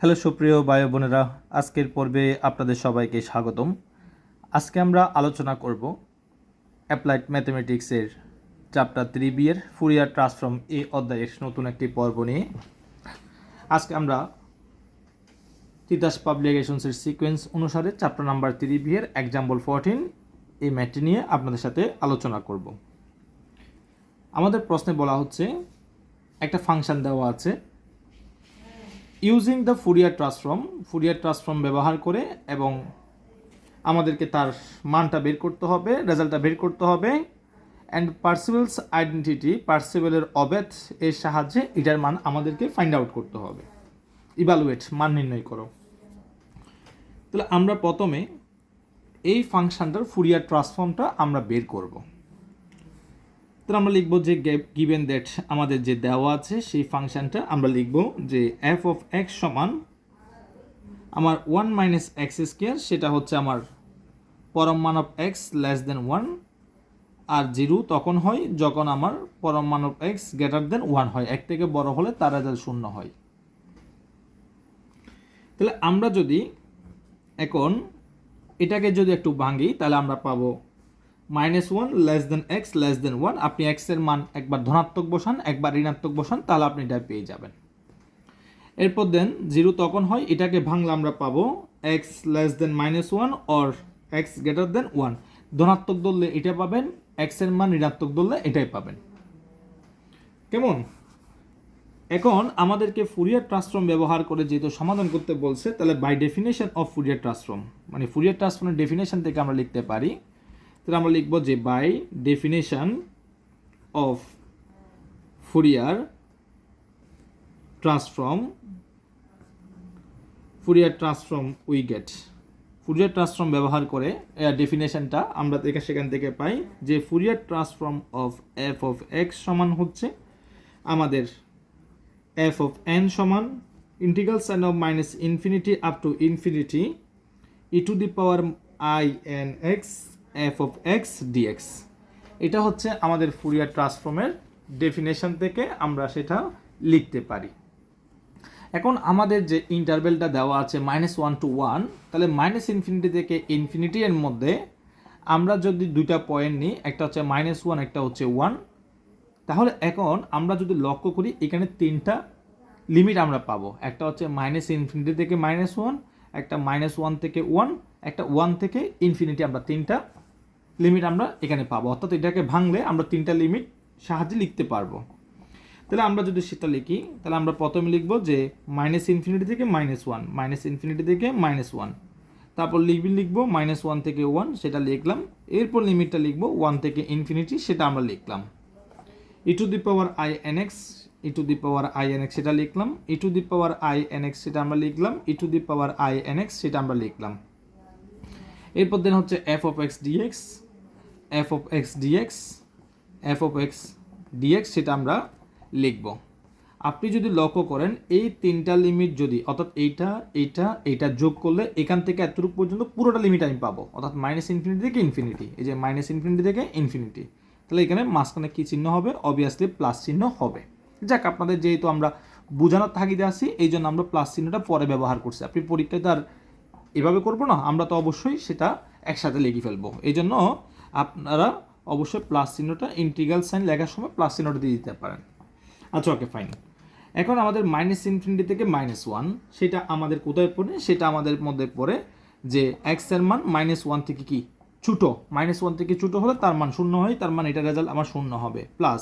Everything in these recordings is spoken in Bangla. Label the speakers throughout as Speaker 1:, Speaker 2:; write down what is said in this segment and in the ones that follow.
Speaker 1: হ্যালো সুপ্রিয় ভাই বোনেরা, আজকের পর্বে আপনাদের সবাইকে স্বাগতম। আজকে আমরা আলোচনা করব অ্যাপ্লাইড ম্যাথমেটিক্সের চ্যাপ্টার 3B এর ফুরিয়ার ট্রান্সফর্ম এই অধ্যায়ের নতুন একটি পর্ব নিয়ে। আজকে আমরা তিতাস পাবলিকেশনসের সিকোয়েন্স অনুসারে চ্যাপ্টার নাম্বার 3B এর এক্সাম্পল 14 এই ম্যাথটি নিয়ে আপনাদের সাথে আলোচনা করব। আমাদের প্রশ্নে বলা হচ্ছে একটা ফাংশন দেওয়া আছে, ইউজিং দ্য ফুরিয়ার ট্রান্সফর্ম ব্যবহার করে, এবং আমাদেরকে তার মানটা বের করতে হবে, রেজাল্টটা বের করতে হবে। অ্যান্ড পার্সিভেলস আইডেন্টিটি, পার্সিভেলের অবেদ এর সাহায্যে এটার মান আমাদেরকে ফাইন্ড আউট করতে হবে। ইভালুয়েট, মান নির্ণয় করো। তাহলে আমরা প্রথমে এই ফাংশনটার ফুরিয়ার ট্রান্সফর্মটা আমরা বের করব। তাহলে আমরা লিখব যে গিভেন দ্যাট আমাদের যে দেওয়া আছে সেই ফাংশনটা আমরা লিখব যে এফ অফ এক্স সমান আমার 1 মাইনাস এক্স স্কোয়ার, সেটা হচ্ছে আমার পরম মান অফ এক্স লেস দেন 1, আর 0 তখন হয় যখন আমার পরম মান অফ এক্স গ্রেটার দেন 1 হয়। এক থেকে বড় হলে তার রেজাল্ট 0 হয়। তাহলে আমরা যদি এখন এটাকে যদি একটু ভাঙি তাহলে আমরা পাবো -1 less than x less than 1। আপনি এক্স এর মান একবার ধনাত্মক বসান, একবার ঋণাত্মক বসান, তাহলে আপনি এটা পেয়ে যাবেন। এরপর দেন 0 তখন হয়, এটাকে ভাঙলে আমরা পাবো x less than -1 or x greater than 1। ধনাত্মক ধরলে এটা পাবেন, এক্স এর মান ঋণাত্মক ধরলে এটাই পাবেন। কেমন? এখন আমাদেরকে ফুরিয়ার ট্রান্সফর্ম ব্যবহার করে যেহেতু সমাধান করতে বলছে, তাহলে by definition of Fourier transform, মানে ফুরিয়ার ট্রান্সফর্মের ডেফিনেশন থেকে আমরা লিখতে পারি। তাহলে আমরা লিখব যে by definition of Fourier transform we get. Fourier transform ব্যবহার করে ডেফিনেশনটা আমরা সেখান থেকে পাই যে Fourier transform of F of x সমান হচ্ছে আমাদের এফ অফ এন সমান integral sign of minus infinity up to infinity E to the power I N x F of x dx. এটা হচ্ছে আমাদের ফুরিয়ার ট্রান্সফর্মের ডেফিনেশন থেকে আমরা সেটা লিখতে পারি। এখন আমাদের যে ইন্টারভেলটা দেওয়া আছে -1 to 1, তাহলে -ইনফিনিটি থেকে ইনফিনিটি এর মধ্যে আমরা যদি দুইটা পয়েন্ট নিই, একটা হচ্ছে -1 একটা হচ্ছে 1, তাহলে এখন আমরা যদি লক্ষ্য করি এখানে তিনটা লিমিট আমরা পাবো। একটা হচ্ছে -ইনফিনিটি থেকে -1, একটা -1 থেকে 1, একটা 1 থেকে ইনফিনিটি। আমরা তিনটা লিমিট আমরা এখানে পাবো, অর্থাৎ এটাকে ভাঙলে আমরা তিনটা লিমিট সাহায্যে লিখতে পারবো। তাহলে আমরা যদি সেটা লিখি, তাহলে আমরা প্রথমে লিখব যে -ইনফিনিটি থেকে -1, -ইনফিনিটি থেকে -1, তারপর লিখব -1 থেকে 1, সেটা লিখলাম। এরপর লিমিটটা লিখব 1 থেকে ইনফিনিটি, সেটা আমরা লিখলাম। E to the power I N x, e to the power I N x সেটা লিখলাম। E to the power I N x সেটা আমরা লিখলাম। E to the power I N x সেটা আমরা লিখলাম। এরপর দেন হচ্ছে f of x dx, f of x dx, f of x dx সেটা আমরা লিখব। আপনি যদি লক্ষ্য করেন এই তিনটা লিমিট যদি, অর্থাৎ এইটা যোগ করলে এখান থেকে এতটুকু পর্যন্ত পুরোটা লিমিট আমি পাবো, অর্থাৎ -ইনফিনিটি থেকে ইনফিনিটি। এই যে -ইনফিনিটি থেকে ইনফিনিটি, তাহলে এখানে মাঝখানে কী চিহ্ন হবে? অবভিয়াসলি প্লাস চিহ্ন হবে। যাক, আপনাদের যেহেতু আমরা বোঝানোর তাগিদে আছি এই জন্য আমরা প্লাস চিহ্নটা পরে ব্যবহার করছি। আপনি পরীক্ষায় তো আর এভাবে করবো না, আমরা তো অবশ্যই সেটা একসাথে লিখে ফেলবো। এই জন্য আপনারা অবশ্যই প্লাস চিহ্নটা ইন্টিগ্রাল সাইন লেখার সময় প্লাস চিহ্নটা দিয়ে দিতে পারেন। আচ্ছা, ওকে, ফাইন। এখন আমাদের -ইনফিনিটি থেকে -1 সেটা আমাদের কোথায় পড়ে? সেটা আমাদের মধ্যে পড়ে যে এক্স এর মান -1 থেকে কি ছোটো, -1 থেকে ছোটো হলে তার মান 0 হয়, তার মানে এটা রেজাল্ট আমার 0 হবে। প্লাস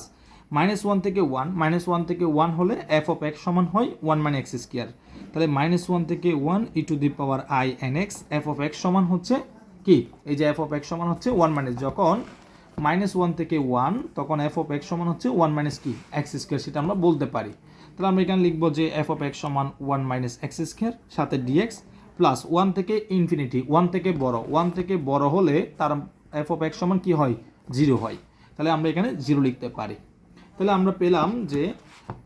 Speaker 1: -1 থেকে 1, -1 থেকে 1 হলে এফ অফ এক্স সমান হয় 1 মানে এক্স স্কোয়ার। তাহলে -1 থেকে 1 e to the power I N x, F of x সমান হচ্ছে কি? এই যে এফ অফ এক্স সমান হচ্ছে 1 মাইনাস, যখন -1 থেকে 1 তখন এফ অফ এক্স সমান হচ্ছে 1 মাইনাস কি এক্স স্কোয়ার, সেটা আমরা বলতে পারি। তাহলে আমরা এখানে লিখবো যে এফ অফ এক্স সমান 1 মাইনাস এক্স স্কোয়ার সাথে ডিএক্স প্লাস 1 থেকে ইনফিনিটি, 1 থেকে বড় হলে তার এফ অফ এক্স সমান কি হয়? 0 হয়। তাহলে আমরা এখানে 0 লিখতে পারি। তাহলে আমরা পেলাম যে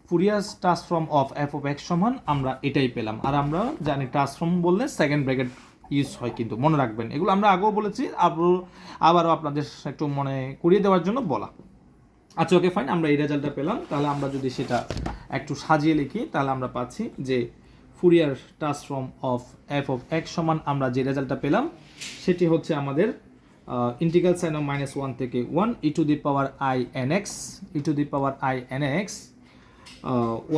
Speaker 1: Fourier transform of F of x সমান আমরা এটাই পেলাম। আর আমরা জানি ট্রান্সফর্ম বললে সেকেন্ড ব্র্যাকেট ইউজ হয়, কিন্তু মনে রাখবেন এগুলো আমরা আগেও বলেছি, আবারও আপনাদের একটু মনে করিয়ে দেওয়ার জন্য বলা। আচ্ছা, ওকে, ফাইন। আমরা এই রেজাল্টটা পেলাম। তাহলে আমরা যদি সেটা একটু সাজিয়ে লিখি তাহলে আমরা পাচ্ছি যে Fourier transform of F of x সমান আমরা যে রেজাল্টটা পেলাম সেটি হচ্ছে আমাদের ইন্টিগ্রাল সাইন অফ -1 থেকে 1 e to the power I N x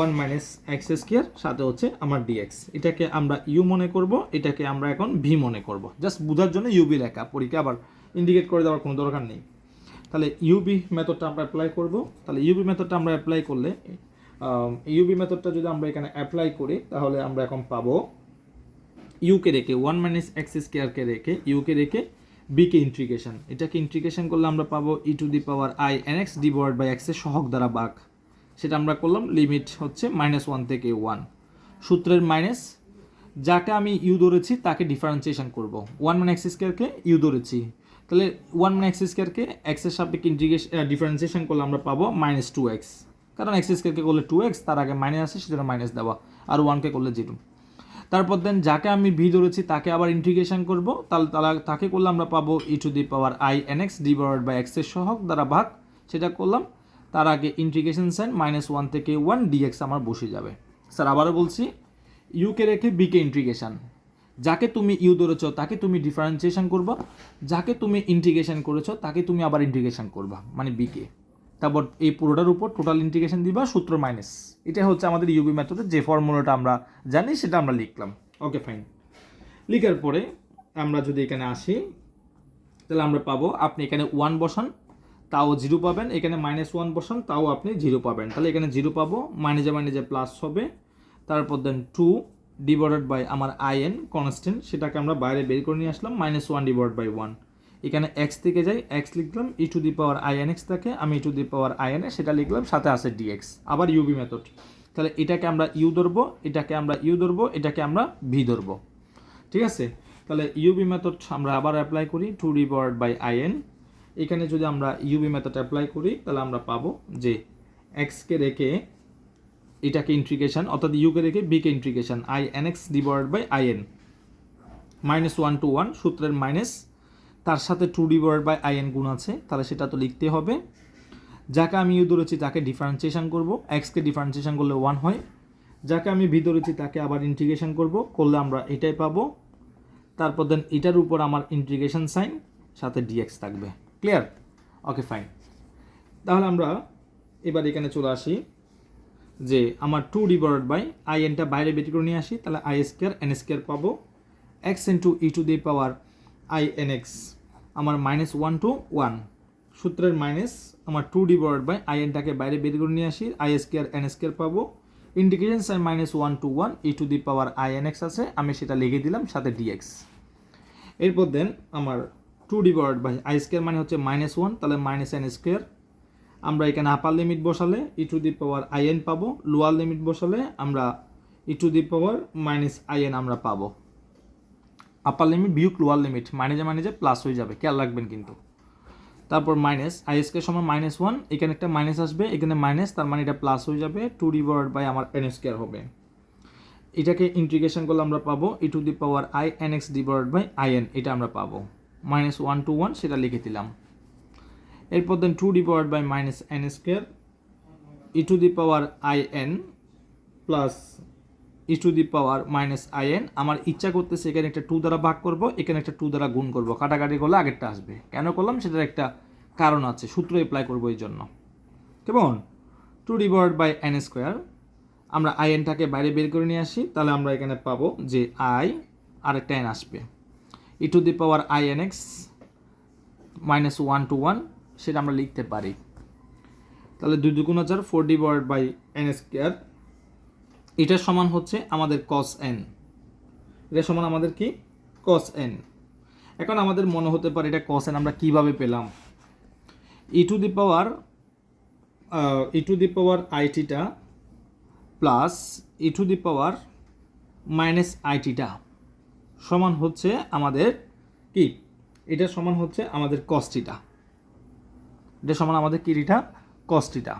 Speaker 1: 1 minus x square সাথে হচ্ছে আমার ডিএক্স। এটাকে আমরা ইউ মনে করব, এটাকে আমরা এখন ভি মনে করব। জাস্ট বোঝার জন্য ইউবি লেখা, পরীক্ষা আবার ইন্ডিকেট করে দেওয়ার কোনো দরকার নেই। তাহলে ইউবি মেথডটা আমরা অ্যাপ্লাই করব। তাহলে ইউবি মেথডটা আমরা অ্যাপ্লাই করলে ইউবি মেথডটা যদি আমরা এখানে অ্যাপ্লাই করি তাহলে আমরা এখন পাবো ইউকে রেখে 1 মাইনাস এক্স স্কোয়ারকে রেখে ইউকে রেখে বিকে ইন্টিগ্রেশন, এটাকে ইন্টিগ্রেশন করলে আমরা পাবো e to the power I N x divide by এক্সের সহগ দ্বারা ভাগ। সেটা আমরা করলাম, লিমিট হচ্ছে -1 থেকে 1, সূত্রের মাইনাস যাকে আমি ইউ ধরেছি তাকে ডিফারেন্সিয়েশন করব। 1 মানে এক্স স্কোয়ারকে ইউ ধরেছি, তাহলে 1 মানে এক্স স্কোয়ারকে এক্সের সাপেক্ষে ডিফারেন্সিয়েশন করলে আমরা পাবো -2x, কারণ এক্স স্কোয়ারকে করলে 2x, তার আগে মাইনাস আসে সেজন্য মাইনাস দেওয়া, আর 1কে করলে 0। তারপর দেন যাকে আমি ভি ধরেছি তাকে আবার ইন্টিগ্রেশন করব, তাহলে তাকে করলে আমরা পাবো e to the power I N x divide by এক্সের সহগ দ্বারা ভাগ, সেটা করলাম। তার আগে ইন্টিগ্রেশন সাইন -1 থেকে 1 ডিএক্স আমার বসে যাবে। স্যার আবারও বলছি, ইউকে রেখে বিকে ইন্টিগ্রেশন, যাকে তুমি ইউ ধরেছ তাকে তুমি ডিফারেন্সিয়েশন করবা, যাকে তুমি ইন্টিগ্রেশন করেছো তাকে তুমি আবার ইন্টিগ্রেশন করবা, মানে বিকে। তারপর এই পুরোটার উপর টোটাল ইন্টিগ্রেশন দিবা, সূত্র মাইনাস। এটা হচ্ছে আমাদের ইউবি মেথডের যে ফর্মুলাটা আমরা জানি সেটা আমরা লিখলাম। Okay fine. লিখার পরে আমরা যদি এখানে আসি তাহলে আমরা পাবো, আপনি এখানে 1 বসান তাও 0 পাবেন, এখানে -1 বসান তাও আপনি 0 পাবেন। তাহলে এখানে 0 পাবো, মাইনাসে প্লাস হবে। তারপর দেন 2 ডিভাইডেড বাই আমার আইএন কনস্ট্যান্ট, সেটাকে আমরা বাইরে বের করে নিয়ে আসলাম, -1 ডিভাইড বাই 1। এখানে এক্স থেকে যাই, এক্স লিখলাম, e to the power I N x থাকে, আমি e to the power I n এ সেটা লিখলাম, সাথে আছে ডিএক্স। আবার ইউবি মেথড, তাহলে এটাকে আমরা ইউ ধরবো, এটাকে আমরা ইউ ধরবো, এটাকে আমরা ভি ধরবো। ঠিক আছে, তাহলে ইউবি মেথড আমরা আবার অ্যাপ্লাই করি, 2 ডিভাইড বাই আই এন। এখানে যদি আমরা ইউবি মেথড অ্যাপ্লাই করি তাহলে আমরা পাবো যে এক্সকে রেখে এটাকে ইন্টিগ্রেশন, অর্থাৎ ইউকে রেখে বিকে integration i N x divide by i n, -1 to 1 সূত্রের মাইনাস, তার সাথে 2 ডিভাইড বাই আই এন গুণ আছে, তাহলে সেটা তো লিখতে হবে। যাকে আমি ইউ ধরেছি তাকে ডিফারেন্সিয়েশন করব, এক্সকে ডিফারেন্সিয়েশন করলে 1 হয়। যাকে আমি ভি ধরেছি তাকে আবার ইন্টিগ্রেশন করব, করলে আমরা এটাই পাবো। তারপর দেন এটার উপর আমার ইন্টিগ্রেশন সাইন, সাথে ডিএক্স থাকবে। ক্লিয়ার? Okay fine. তাহলে আমরা এবার এখানে চলে আসি যে আমার 2 ডিভাইড বাই আই এনটা বাইরে বের করে নিয়ে আসি, তাহলে আই স্কোয়ার এন স্কোয়ার পাবো, x into E to the power I N x আমার -1 to 1 সূত্রের মাইনাস আমার 2 ডিভাইড বাই আই এনটাকে বাইরে বের করে নিয়ে আসি, আই স্কোয়ার এন স্কোয়ার পাবো, integration sign -1 to 1 e to the power I N x আছে, আমি সেটা লিখে দিলাম, সাথে ডিএক্স। এরপর দেন আমার 2 ডিভাইড বাই আই স্কোয়ার মানে হচ্ছে -1, তাহলে -n স্কোয়ার। আমরা এখানে আপার লিমিট বসালে e to the power I n পাবো, লোয়ার লিমিট বসালে আমরা e to the power I n আমরা পাবো। আপার লিমিট বিয়োগ লোয়ার লিমিট, মাইনাসে প্লাস হয়ে যাবে, খেয়াল রাখবেন কিন্তু। তারপর মাইনাস আই স্কোয়ার সমান -1, এখানে একটা মাইনাস আসবে, এখানে মাইনাস, তার মানে এটা প্লাস হয়ে যাবে, 2 ডিভাইড বাই আমার এন স্কোয়ার হবে। এটাকে ইন্টিগ্রেশন করলে আমরা পাবো e to the power I N x divide by i n, এটা আমরা পাবো, -1 to 1 সেটা লিখে দিলাম। এরপর then 2 divide by -n square E to the power I N plus E to the power I N. আমার ইচ্ছা করতেছে এখানে একটা 2 দ্বারা ভাগ করব, এখানে একটা 2 দ্বারা গুণ করব, কাটাকাটি করলে আগেরটা আসবে। কেন করলাম সেটার একটা কারণ আছে, সূত্র অ্যাপ্লাই করবো এই জন্য। কেমন? 2 ডিভাইড বাই এন স্কোয়ার, আমরা আই এনটাকে বাইরে বের করে নিয়ে আসি, তাহলে আমরা এখানে পাবো যে আই আর একটা এন আসবে, e to the power I N x -1 to 1 সেটা আমরা লিখতে পারি। তাহলে 2 2 4 4 ডিভাইড বাই এন স্কোয়ার, এটার সমান হচ্ছে আমাদের cos n, এটা সমান আমাদের কি cos n। এখন আমাদের মনে হতে পারে এটা cos n আমরা কিভাবে পেলাম, e to the power i theta plus E to the power i theta সমান হচ্ছে আমাদের কি, এটা সমান হচ্ছে আমাদের cos থিটা, এটা সমান আমাদের কি, এটা cos থিটা।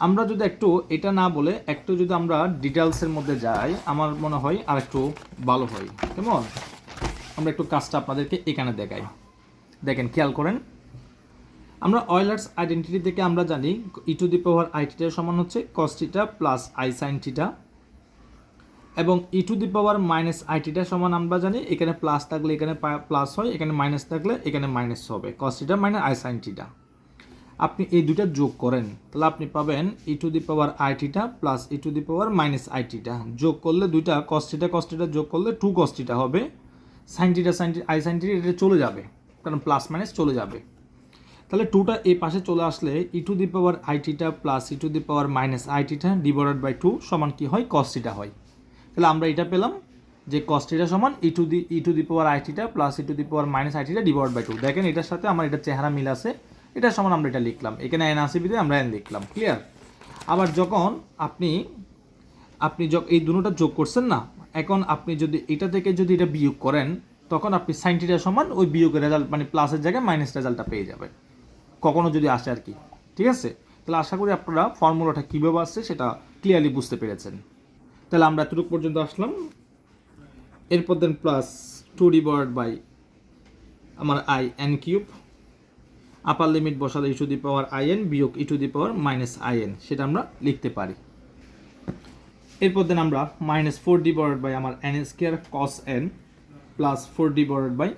Speaker 1: আমরা যদি একটু এটা না বলে একটু যদি আমরা ডিটেলসের মধ্যে যাই, আমার মনে হয় আর একটু ভালো হয়। কেমন? আমরা একটু কাজটা আপনাদেরকে এখানে দেখাই, দেখেন খেয়াল করেন। আমরা অয়েলার্স আইডেন্টিটি থেকে আমরা জানি ই টু দি পাওয়ার আই থিটার সমান হচ্ছে cos theta plus I sine theta. এবং ই টু দি পাওয়ার মাইনাস আইটিটা সমান আমরা জানি এখানে প্লাস থাকলে এখানে প্লাস হয়, এখানে মাইনাস থাকলে এখানে মাইনাস হবে, cos theta minus i sine theta. আপনি এই দুইটা যোগ করেন তাহলে আপনি পাবেন e to the power i theta plus E to the power minus i theta, যোগ করলে দুইটা কস থিটা যোগ করলে 2 কস থিটা হবে, sine theta i sine theta এটা চলে যাবে কারণ প্লাস মাইনাস চলে যাবে। তাহলে 2টা এই পাশে চলে আসলে e to the power i theta plus E to the power minus i theta divided by 2 সমান কি হয়, কস থিটা হয়। তাহলে আমরা এটা পেলাম যে কস থিটা সমান e to the power i theta plus E to the power minus i theta divided by 2। দেখেন এটার সাথে আমার এটা চেহারা মিল আছে, এটা সমান আমরা এটা লিখলাম, এখানে এন আছে বিধে আমরা এন লিখলাম। ক্লিয়ার? আবার যখন আপনি এই দুটোটা যোগ করছেন না, এখন আপনি যদি এটা থেকে যদি এটা বিয়োগ করেন তখন আপনি সাইন থিটা সমান ওই বিয়োগের রেজাল্ট মানে প্লাসের জায়গায় মাইনাস রেজাল্টটা পেয়ে যাবেন কখনো যদি আসে আর কি। ঠিক আছে? তাহলে আশা করি আপনারা ফর্মুলাটা কীভাবে আসছে সেটা ক্লিয়ারলি বুঝতে পেরেছেন। তাহলে আমরা এতটুকু পর্যন্ত আসলাম। এরপর দেন প্লাস 2 ডিভাইড বাই আমার I N cube, upper limit বসালে e to the power I n বিয়োগ e to the power minus i n, সেটা আমরা লিখতে পারি। এরপর দেন আমরা মাইনাস 4 ডিভাইড বাই আমার N square cos N plus 4 divide by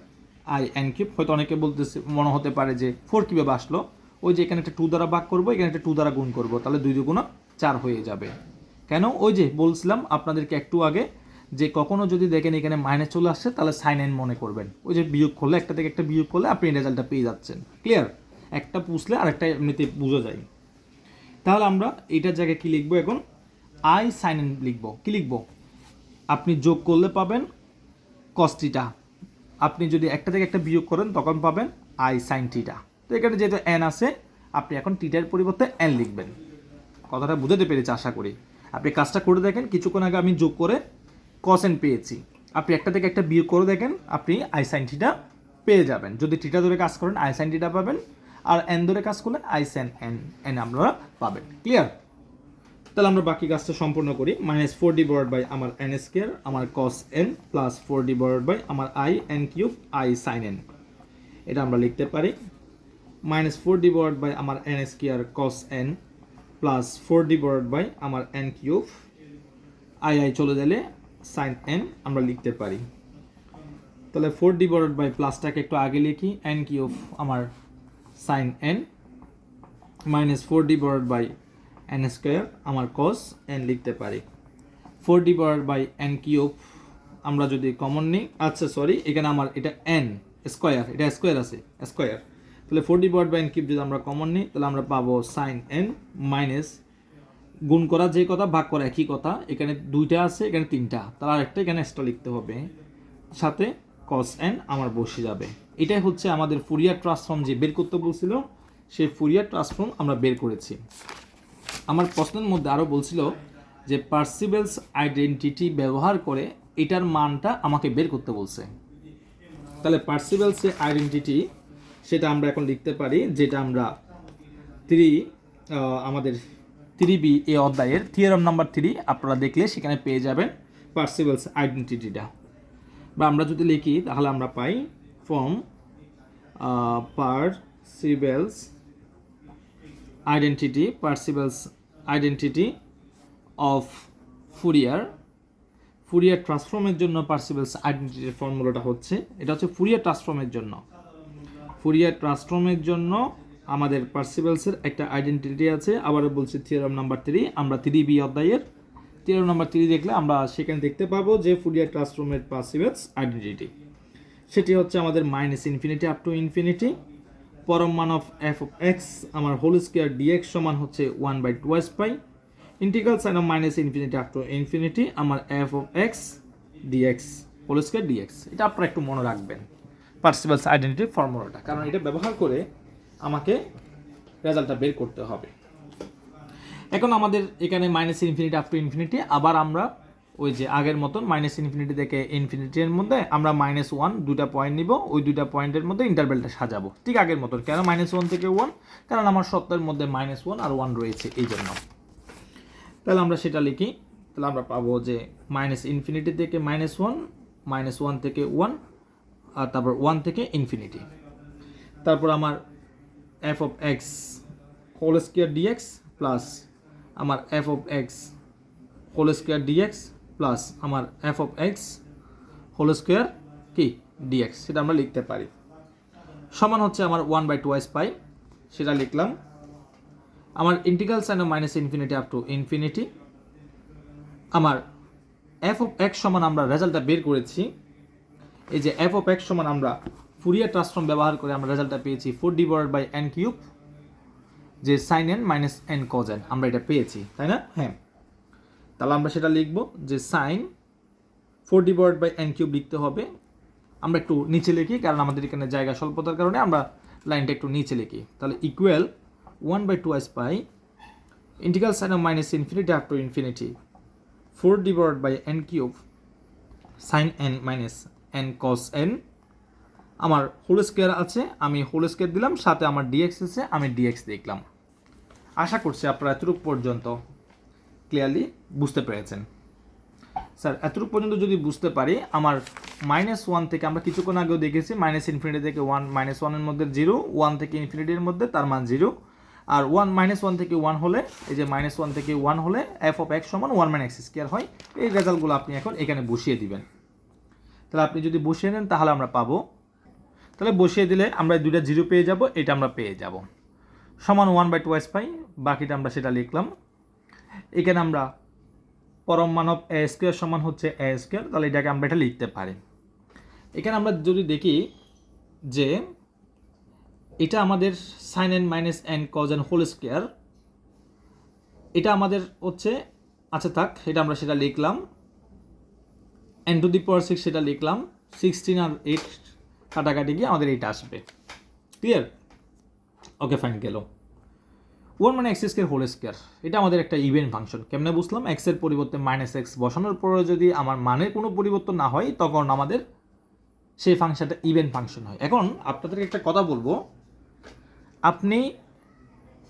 Speaker 1: i N cube. হয়তো অনেকে বলতেছে মনে হতে পারে যে 4 কীভাবে আসলো, ওই যে এখানে একটা 2 দ্বারা ভাগ করবো, এখানে একটা 2 দ্বারা গুণ করবো, তাহলে 2 2 4 হয়ে যাবে। কেন? ওই যে বলছিলাম আপনাদেরকে একটু আগে যে কখনো যদি দেখেন এখানে মাইনাস চলে আসছে তাহলে সাইন এন মনে করবেন, ওই যে বিয়োগ করলে একটা থেকে একটা বিয়োগ করলে আপনি রেজাল্টটা পেয়ে যাচ্ছেন। ক্লিয়ার? একটা পুষলে আরেকটা এমনিতে বোঝা যায়। তাহলে আমরা এইটার জায়গায় কী লিখবো এখন, আই সাইন এন লিখবো। কী লিখবো? আপনি যোগ করলে পাবেন কস থিটা, আপনি যদি একটা থেকে একটা বিয়োগ করেন তখন পাবেন আই সাইন থিটা। তো এখানে যেহেতু এন আছে আপনি এখন থিটার পরিবর্তে এন লিখবেন। কথাটা বুঝতে পেরেছি আশা করি। আপনি কাজটা করে দেখেন, কিছুক্ষণ আগে আমি যোগ করে কস এন পেয়েছি, আপনি একটা থেকে একটা বিয়োগ করে দেখেন আপনি আই সাইন থিটা পেয়ে যাবেন। যদি থিটা ধরে কাজ করেন আই সাইন থিটা পাবেন, আর এন ধরে কাজ করলে আই সাইন এন এন আপনারা পাবেন। ক্লিয়ার? তাহলে আমরা বাকি কাজটা সম্পূর্ণ করি। মাইনাস 4 ডিভাইড বাই আমার এন স্কোয়ার আমার cos N plus 4 divide by আমার I N cube I sine N, এটা আমরা লিখতে পারি। মাইনাস 4 ডিভাইড বাই আমার N square cos N plus 4 divide by আমার এন কিউব আই চলে গেলে সাইন এন আমরা লিখতে পারি। তাহলে 4 ডিভাইড বাই প্লাসটাকে একটু আগে লিখি, এন কিউব আমার sine N minus 4 divide by N square আমার কস এন লিখতে পারি। 4 ডিভাইড বাই এন কিউব আমরা যদি কমন নিই, আচ্ছা সরি এখানে আমার এটা এন স্কোয়ার, এটা স্কোয়ার আছে স্কোয়ার, তাহলে 4 ডিভাইড বাই এন কিউব যদি আমরা কমন নিই তাহলে আমরা পাবো সাইন এন মাইনাস গুণ করা যে কথা ভাগ করা একই কথা, এখানে 2টা আছে এখানে 3টা, তার আরেকটা এখানে এক্সট্রা লিখতে হবে, সাথে কস এন আমার বসে যাবে। এটাই হচ্ছে আমাদের ফুরিয়ার ট্রান্সফর্ম যে বের করতে বলছিল, সেই ফুরিয়ার ট্রান্সফর্ম আমরা বের করেছি। আমার প্রশ্নের মধ্যে আরও বলছিল যে পার্সিভেলস আইডেন্টিটি ব্যবহার করে এটার মানটা আমাকে বের করতে বলছে। তাহলে পার্সিভেলসের আইডেন্টিটি সেটা আমরা এখন লিখতে পারি, যেটা আমরা আমাদের 3B এ অধ্যায়ের থিওরাম নাম্বার 3 আপনারা দেখলে সেখানে পেয়ে যাবেন পার্সিভেলস আইডেন্টিটিটা। বা আমরা যদি লিখি তাহলে আমরা পাই ফ্রম পার্সিভেলস আইডেন্টিটি অফ ফুরিয়ার ট্রান্সফর্মের জন্য পার্সিভেলস আইডেন্টিটির ফর্মুলাটা হচ্ছে, এটা হচ্ছে ফুরিয়ার ট্রান্সফর্মের জন্য আমাদের পার্সিভেলসের একটা আইডেন্টিটি আছে। আবারও বলছি থিওরাম নাম্বার 3, আমরা 3B অধ্যায়ের থিওরাম নাম্বার 3 দেখলে আমরা সেখানে দেখতে পাবো যে ফুরিয়ার ট্রান্সফর্মের পার্সিভেলস আইডেন্টিটি সেটি হচ্ছে আমাদের minus infinity up to infinity পরম মান অফ এফ অফ এক্স আমার হোল স্কোয়ার ডিএক্স সমান হচ্ছে 1/2 pi integral sign of minus infinity up to infinity আমার F of x dx whole square dx. এটা আপনারা একটু মনে রাখবেন পার্সিভেলস আইডেন্টিটির ফর্মুলাটা, কারণ এটা ব্যবহার করে আমাকে রেজাল্টটা বের করতে হবে। এখন আমাদের এখানে minus infinity up to infinity, আবার আমরা ওই যে আগের মতন মাইনাস ইনফিনিটি থেকে ইনফিনিটির মধ্যে আমরা -1 দুটা পয়েন্ট নিব, ওই দুইটা পয়েন্টের মধ্যে ইন্টারভ্যালটা সাজাবো ঠিক আগের মতন। কেন -1 থেকে 1? কারণ আমার সত্তার মধ্যে -1 আর 1 রয়েছে এই জন্য। তাহলে আমরা সেটা লিখি, তাহলে আমরা পাবো যে মাইনাস ইনফিনিটি থেকে -1 থেকে 1 আর তারপর 1 থেকে ইনফিনিটি, তারপর আমার F of x whole square dx plus আমার F of x whole square dx plus আমার F of x whole square কি ডিএক্স, সেটা আমরা লিখতে পারি। সমান হচ্ছে আমার 1/2 পাই, সেটা লিখলাম। আমার integral sign of minus infinity up to infinity. আমার এফ অফ এক্স সমান আমরা রেজাল্টটা বের করেছি। এই যে এফ অফ এক্স সমান আমরা ফুরিয়ার ট্রান্সফর্ম ব্যবহার করে আমরা রেজাল্টটা পেয়েছি 4d/n³ যে sine N minus N cos N, আমরা এটা পেয়েছি, তাই না? হ্যাঁ, তাহলে আমরা সেটা লিখবো যে সাইন 4d/n³ লিখতে হবে। আমরা একটু নিচে লিখি, কারণ আমাদের এখানে জায়গা স্বল্পতার কারণে আমরা লাইনটা একটু নিচে লিখি। তাহলে equal 1/2 pi integral sign of minus infinity up to infinity 4d/n³ sine N minus N cos N. আমার হোল স্কোয়ার আছে, আমি হোল স্কোয়ার দিলাম, সাথে আমার ডিএক্স আছে, আমি ডিএক্স দেখলাম। আশা করছি আপনারা এতটুকু পর্যন্ত ক্লিয়ারলি বুঝতে পেরেছেন। স্যার এতটুকু পর্যন্ত যদি বুঝতে পারি, আমার -1 থেকে আমরা কিছুক্ষণ আগেও দেখেছি মাইনাস ইনফিনিটি থেকে 1, -1 এর মধ্যে 0, 1 থেকে ইনফিনিটির মধ্যে তার মান 0, আর 1 থেকে 1 হলে, এই যে -1 থেকে 1 হলে এফ অফ এক্স সমান 1 - x² হয়। এই রেজাল্টগুলো আপনি এখন এখানে বসিয়ে দিবেন। তাহলে আপনি যদি বসিয়ে নেন তাহলে আমরা পাবো, তাহলে বসিয়ে দিলে আমরা দুইটা 0 পেয়ে যাব, এটা আমরা পেয়ে যাব। সমান 1/2 পাই, বাকিটা আমরা সেটা লিখলাম। এখানে আমরা পরম মানব এ স্কোয়ার সমান হচ্ছে এ স্কোয়ার, তাহলে এটাকে আমরা এটা লিখতে পারি। এখানে আমরা যদি দেখি যে এটা আমাদের sine N minus N cos N whole square, এটা আমাদের হচ্ছে, আচ্ছা থাক, এটা আমরা সেটা লিখলাম। n⁶ সেটা লিখলাম, 16 আর 8 কাটাকাটি গিয়ে আমাদের এইটা আসবে। ক্লিয়ার? ওকে ফাইন, গেল। 1 - x² হোল স্কোয়ার, এটা আমাদের একটা ইভেন ফাংশন। কেমনে বুঝলাম? এক্স এর পরিবর্তে -x বসানোর পরে যদি আমার মানের কোনো পরিবর্তন না হয়, তখন আমাদের সেই ফাংশনটা ইভেন ফাংশন হয়। এখন আপনাদেরকে একটা কথা বলবো, আপনি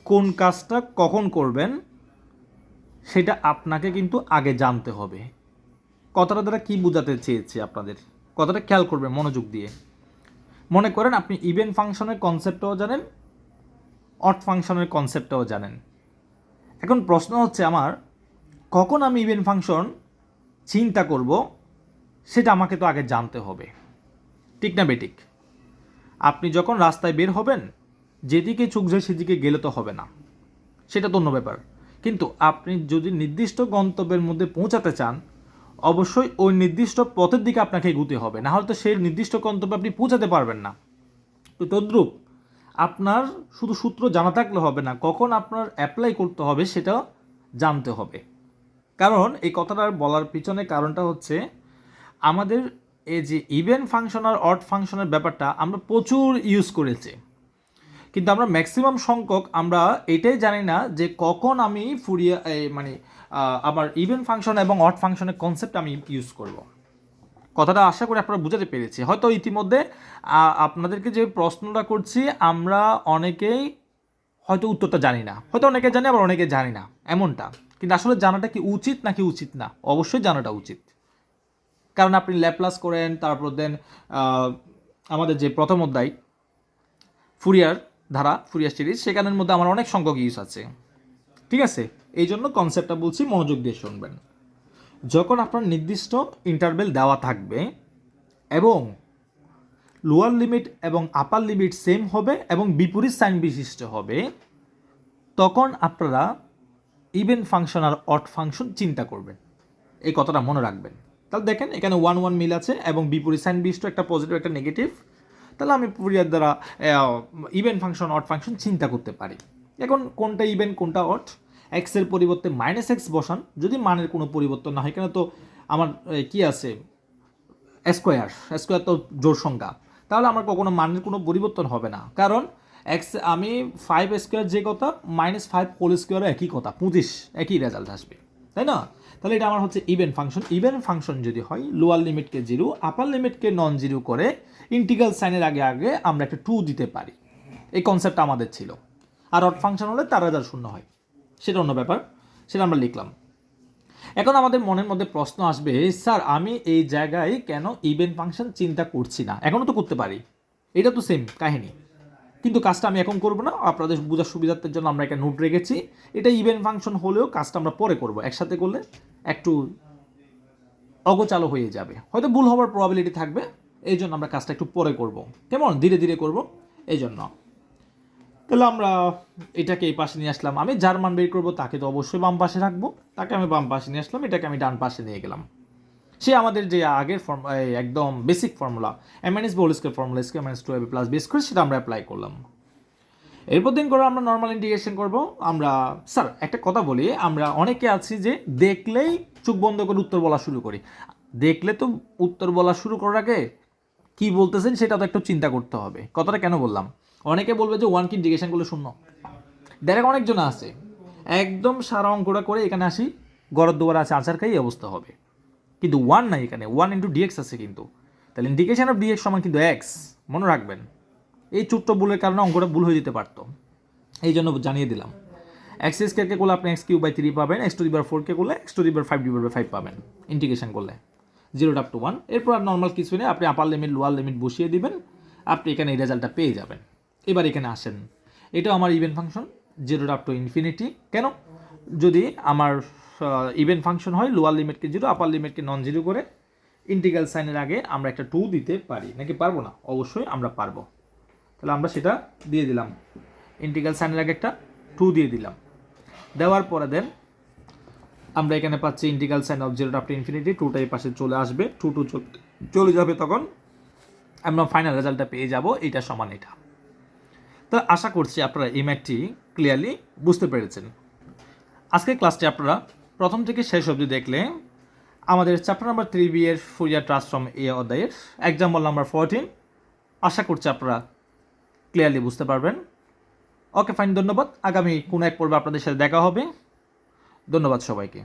Speaker 1: কোন কাজটা কখন করবেন সেটা আপনাকে কিন্তু আগে জানতে হবে। কথাটা দ্বারা কী বোঝাতে চেয়েছি আপনাদের, কথাটা খেয়াল করবেন মনোযোগ দিয়ে। মনে করেন আপনি ইভেন ফাংশনের কনসেপ্টটাও জানেন, অড ফাংশনের কনসেপ্টটাও জানেন। এখন প্রশ্ন হচ্ছে আমার, কখন আমি ইভেন ফাংশন চিন্তা করব সেটা আমাকে তো আগে জানতে হবে, ঠিক না বেঠিক? আপনি যখন রাস্তায় বের হবেন, যেদিকে চোখ যায় সেদিকে গেলে তো হবে না, সেটা তো অন্য ব্যাপার। কিন্তু আপনি যদি নির্দিষ্ট গন্তব্যের মধ্যে পৌঁছাতে চান, অবশ্যই ওই নির্দিষ্ট পথের দিকে আপনাকে এগুতে হবে, না হলে তো সেই নির্দিষ্ট গন্তব্যে আপনি পৌঁছাতে পারবেন না। তো তদ্রূপ আপনার শুধু সূত্র জানা থাকলে হবে না, কখন আপনার অ্যাপ্লাই করতে হবে সেটাও জানতে হবে। কারণ এই কথাটা বলার পিছনে কারণটা হচ্ছে, আমাদের এই যে ইভেন ফাংশন আর অড ফাংশনের ব্যাপারটা আমরা প্রচুর ইউজ করেছি, কিন্তু আমরা ম্যাক্সিমাম সংখ্যক আমরা এটাই জানি না যে কখন আমি আমার ইভেন ফাংশন এবং অড ফাংশনের কনসেপ্ট আমি ইউজ করব। কথাটা আশা করি আপনারা বুঝাতে পেরেছি। হয়তো ইতিমধ্যে আপনাদেরকে যে প্রশ্নটা করছি, আমরা অনেকেই হয়তো উত্তরটা জানি না, হয়তো অনেকে জানি আবার অনেকে জানি না, এমনটা। কিন্তু আসলে জানাটা কি উচিত নাকি উচিত না? অবশ্যই জানাটা উচিত। কারণ আপনি ল্যাপ্লাস করেন, তারপর দেন আমাদের যে প্রথম অধ্যায় ফুরিয়ার ধারা, ফুরিয়ার সিরিজ, সেখানের মধ্যে আমার অনেক সংখ্যক ইউজ আছে। ঠিক আছে, এই জন্য কনসেপ্টটা বলছি, মনোযোগ দিয়ে শুনবেন। যখন আপনার নির্দিষ্ট ইন্টারভেল দেওয়া থাকবে এবং লোয়ার লিমিট এবং আপার লিমিট সেম হবে এবং বিপরীত সাইন বিশিষ্ট হবে, তখন আপনারা ইভেন ফাংশন আর অড ফাংশন চিন্তা করবেন। এই কথাটা মনে রাখবেন। তাহলে দেখেন এখানে 1 মিল আছে এবং বিপরীত সাইন বিশিষ্ট, একটা পজিটিভ একটা নেগেটিভ। তাহলে আমি ফুরিয়ার দ্বারা ইভেন ফাংশন অড ফাংশন চিন্তা করতে পারি। এখন কোনটা ইভেন কোনটা অড, এক্সের পরিবর্তে -x বসান, যদি মানের কোনো পরিবর্তন না হয়। এখানে তো আমার কি আছে, স্কোয়ার তো জোড় সংখ্যা, তাহলে আমার কখনো মানের কোনো পরিবর্তন হবে না। কারণ এক্স, আমি 5² যে কথা, -5 হোল স্কোয়ারও একই কথা, 25 একই রেজাল্ট আসবে, তাই না? তাহলে এটা আমার হচ্ছে ইভেন ফাংশন। ইভেন ফাংশন যদি হয়, লোয়ার লিমিটকে 0, আপার লিমিটকে নন 0 করে ইন্টিগ্রাল সাইনের আগে আগে আমরা একটা 2 দিতে পারি। এই কনসেপ্টটা আমাদের ছিল। আর অড ফাংশন হলে তার রেজাল্ট 0 হয়, সেটা অন্য ব্যাপার, সেটা আমরা লিখলাম। এখন আমাদের মনের মধ্যে প্রশ্ন আসবে, স্যার আমি এই জায়গায় কেন ইভেন ফাংশন চিন্তা করছি না? এখনও তো করতে পারি, এটা তো সেম কাহিনী, কিন্তু কাজটা আমি এখন করবো না। আপনাদের বোঝার সুবিধার্থের জন্য আমরা একটা নোট রেখেছি, এটা ইভেন ফাংশন হলেও কাজটা আমরা পরে করব, একসাথে করলে একটু অগোচালো হয়ে যাবে, হয়তো ভুল হওয়ার প্রবাবিলিটি থাকবে। এই জন্য আমরা কাজটা একটু পরে করব, কেমন ধীরে ধীরে করব এই জন্য। তাহলে আমরা এটাকে এই পাশে নিয়ে আসলাম, আমি যার মান বের করবো তাকে তো অবশ্যই বাম পাশে রাখবো, তাকে আমি বাম পাশে নিয়ে আসলাম, এটাকে আমি ডান পাশে নিয়ে গেলাম। সে আমাদের যে আগের একদম বেসিক ফর্মুলা এম-এন-এস whole square formula square minus 2ab plus B square, সেটা আমরা অ্যাপ্লাই করলাম। এরপর দিন করে আমরা নর্মাল ইন্টিগ্রেশন করব। আমরা স্যার একটা কথা বলি, আমরা অনেকে আছি যে দেখলেই চোখ বন্ধ করে উত্তর বলা শুরু করি। দেখলে তো উত্তর বলা শুরু করার আগে কী বলতেছেন সেটা তো একটু চিন্তা করতে হবে। কথাটা কেন বললাম, অনেকে বলবে যে ওয়ান কি ইন্টিগ্রেশন করলে শূন্য, ডাইরেক্ট অনেকজন আছে একদম সারা অঙ্কটা করে এখানে আসি গড়ের দুয়ার আছে আচার খাই অবস্থা হবে, কিন্তু ওয়ান নাই, এখানে ওয়ান ইন্টু ডিএক্স আছে কিন্তু। তাহলে ইন্টিগ্রেশন অফ ডিএক্স সমান কিন্তু এক্স, মনে রাখবেন। এই ছোট্ট ভুলের কারণে অঙ্কটা ভুল হয়ে যেতে পারতো, এই জন্য জানিয়ে দিলাম। এক্স স্কোয়ারকে করলে আপনি x³/3 পাবেন, x⁴কে করলে x⁵5/5 পাবেন ইন্টিগ্রেশন করলে 0 to 1। এরপর আর নর্মাল কিছু নেই, আপনি আপার লিমিট লোয়ার লিমিট বসিয়ে দিবেন, আপনি এখানে এই রেজাল্টটা পেয়ে যাবেন। এবার এখানে আসেন, এটাও আমার ইভেন ফাংশন 0 to ∞। কেন, যদি আমার ইভেন ফাংশন হয় লোয়ার লিমিটকে 0 আপার লিমিটকে নন 0 করে ইন্টিগ্রাল সাইনের আগে আমরা একটা 2 দিতে পারি, নাকি পারবো না? অবশ্যই আমরা পারবো। তাহলে আমরা সেটা দিয়ে দিলাম, ইন্টিগ্রাল সাইনের আগে একটা 2 দিয়ে দিলাম। দেওয়ার পরে দেন আমরা এখানে পাচ্ছি ইন্টিগ্রাল সাইন অফ 0 to ∞, 2টা এই পাশে চলে আসবে, 2 চলে যাবে, তখন আমরা ফাইনাল রেজাল্টটা পেয়ে যাব এটা সমান এটা। তো আশা করছি আপনারা এই ম্যাথটি ক্লিয়ারলি বুঝতে পেরেছেন। আজকের ক্লাসটি আপনারা প্রথম থেকে শেষ অবধি দেখলে আমাদের চ্যাপ্টার নাম্বার 3B এর ফুরিয়ার ট্রান্সফর্ম এই অধ্যায়ের এক্সাম্পল নাম্বার 14 আশা করছি আপনারা ক্লিয়ারলি বুঝতে পারবেন। ওকে ফাইন, ধন্যবাদ। আগামী কোনো এক পর্বে আপনাদের সাথে দেখা হবে। ধন্যবাদ সবাইকে।